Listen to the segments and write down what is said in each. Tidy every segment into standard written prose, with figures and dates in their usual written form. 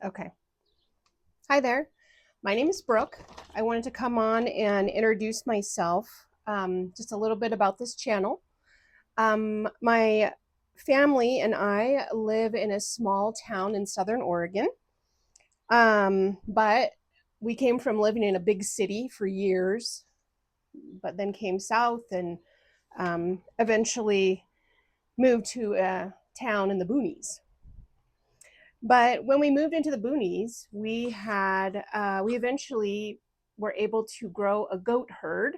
Okay. Hi there. My name is Brooke. I wanted to come on and introduce myself, just a little bit about this channel. My family and I live in a small town in Southern Oregon, but we came from living in a big city for years, but then came south and eventually moved to a town in the boonies. But when we moved into the boonies, we eventually were able to grow a goat herd.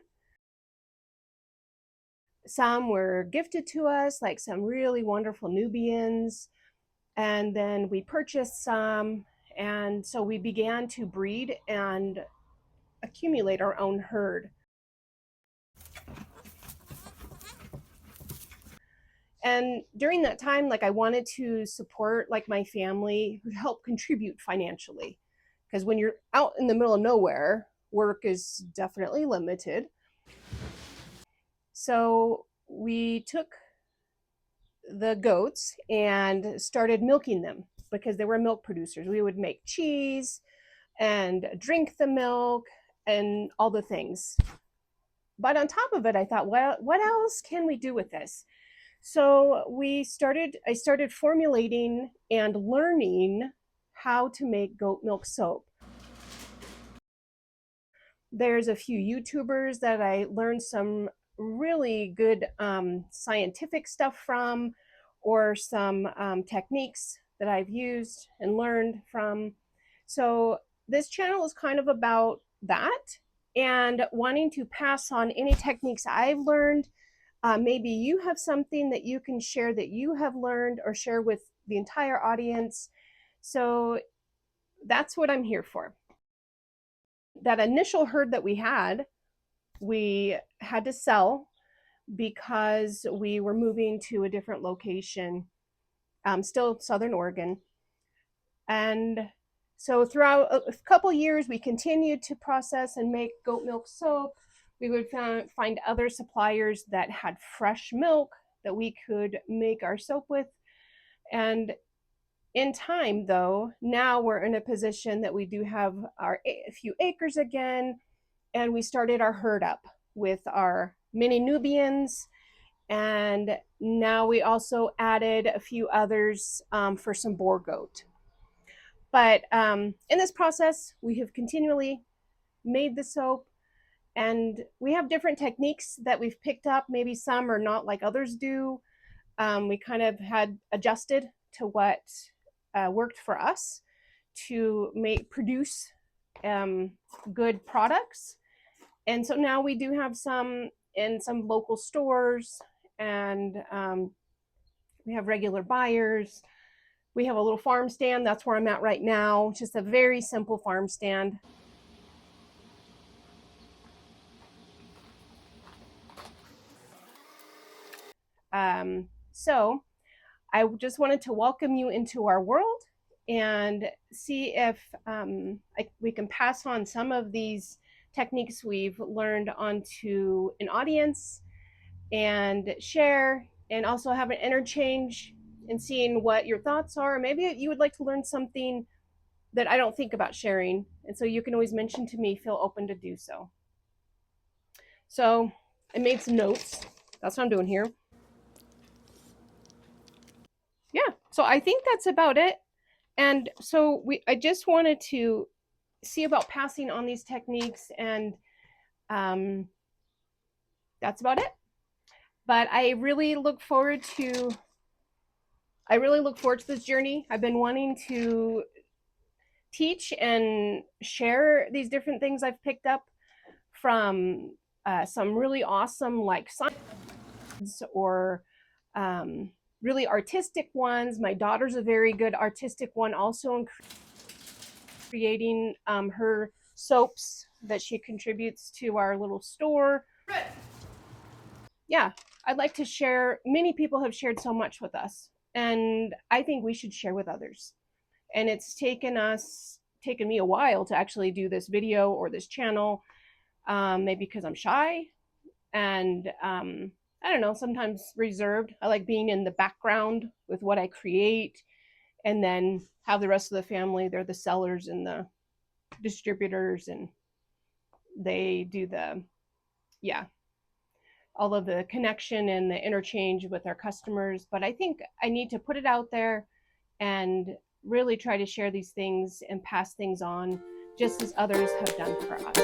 Some were gifted to us, like some really wonderful Nubians, and then we purchased some. And so we began to breed and accumulate our own herd. And during that time, like I wanted to support like my family who help contribute financially. Because when you're out in the middle of nowhere, work is definitely limited. So we took the goats and started milking them because they were milk producers. We would make cheese and drink the milk and all the things. But on top of it, I thought, well, what else can we do with this? So I started formulating and learning how to make goat milk soap. There's a few YouTubers that I learned some really good scientific stuff from, or some techniques that I've used and learned from. So this channel is kind of about that and wanting to pass on any techniques I've learned. Maybe you have something that you can share that you have learned or share with the entire audience. So that's what I'm here for. That initial herd that we had to sell because we were moving to a different location, still Southern Oregon. And so throughout a couple years, we continued to process and make goat milk soap. We would find other suppliers that had fresh milk that we could make our soap with. And in time, though, now we're in a position that we do have a few acres again, and we started our herd up with our mini Nubians. And now we also added a few others for some boar goat. But in this process, we have continually made the soap, and we have different techniques that we've picked up. Maybe some are not like others do. We kind of had adjusted to what worked for us to produce good products. And so now we do have some in some local stores, and we have regular buyers. We have a little farm stand. That's where I'm at right now. Just a very simple farm stand. So I just wanted to welcome you into our world and see if we can pass on some of these techniques we've learned onto an audience and share, and also have an interchange and seeing what your thoughts are. Maybe you would like to learn something that I don't think about sharing. And so you can always mention to me, feel open to do so. So I made some notes. That's what I'm doing here. Yeah. So I think that's about it. And so I just wanted to see about passing on these techniques, and um, that's about it. But I really look forward to this journey. I've been wanting to teach and share these different things I've picked up from some really awesome like science or really artistic ones. My daughter's a very good artistic one also in creating her soaps that she contributes to our little store. Yeah, I'd like to share. Many people have shared so much with us, and I think we should share with others. And it's taken me a while to actually do this video or this channel, maybe because I'm shy and I don't know, sometimes reserved. I like being in the background with what I create and then have the rest of the family, they're the sellers and the distributors, and they do the, yeah, all of the connection and the interchange with our customers. But I think I need to put it out there and really try to share these things and pass things on just as others have done for us.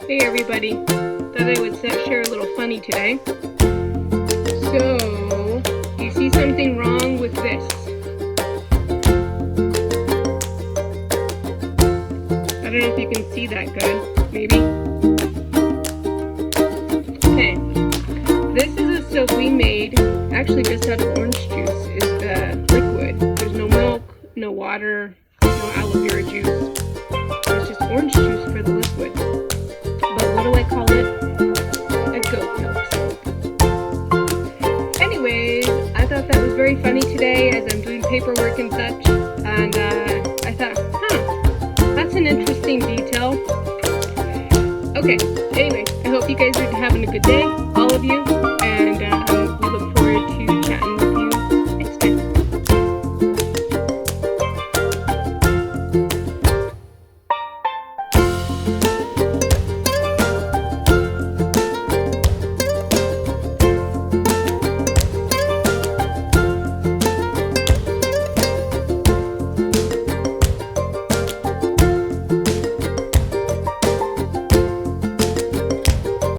Hey everybody, thought I would share a little funny today. So, do you see something wrong with this? I don't know if you can see that good, maybe. Okay, this is a soap we made, actually just out of orange juice. It's liquid. There's no milk, no water, no aloe vera juice. It's just orange juice for the liquid. But what do I call it? A goat milk soap. Anyways, I thought that was very funny today as I'm doing paperwork and such. And I thought, that's an interesting detail. Okay, anyway, I hope you guys are having a good day, all of you. And